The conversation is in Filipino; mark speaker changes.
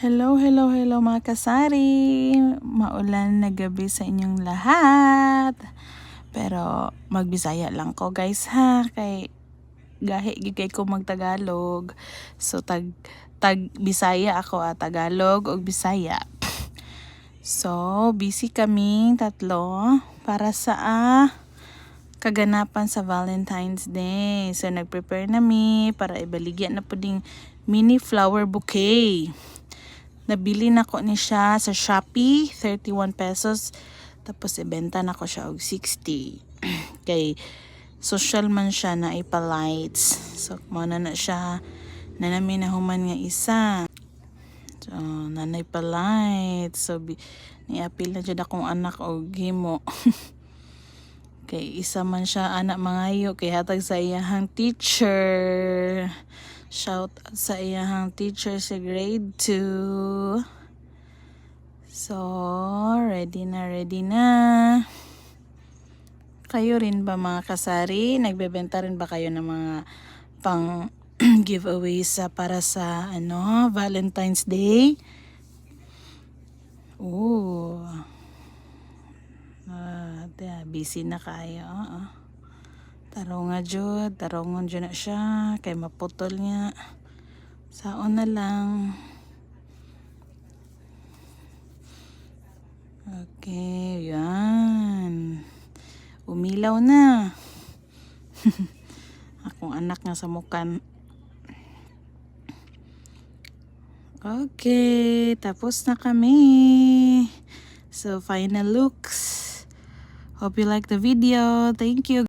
Speaker 1: Hello, hello, hello mga kasari! Maulan na gabi sa inyong lahat. Pero magbisaya lang ko guys ha. Kay gahi gigay ko magtagalog. So tag Bisaya ako Tagalog o Bisaya. So busy kaming tatlo para sa kaganapan sa Valentine's Day. So nagprepare nami para ibaligyan na puding mini flower bouquet. Nabili na ko ni siya sa Shopee, 31 pesos. Tapos ibenta na ko siya og 60. Kay social man siya na ipa-lights. So muna na siya na namin nahuman nga isa. So nanay pa lights. So niapil na jud akong anak og himo. Kay isa man siya anak mangayo kay hatag sa iyahang teacher. Shout out sa iyahang teacher sa grade 2. So, ready na. Kayo rin ba mga kasari? Nagbebenta rin ba kayo ng mga pang giveaways para sa Valentine's Day? Oh. Busy na kayo. Tarongon jud na siya kay maputol niya. Saon na lang. Okay, yan. Umilaw na. Akong anak nga sa mukan. Okay, tapos na kami. So, final looks. Hope you like the video. Thank you.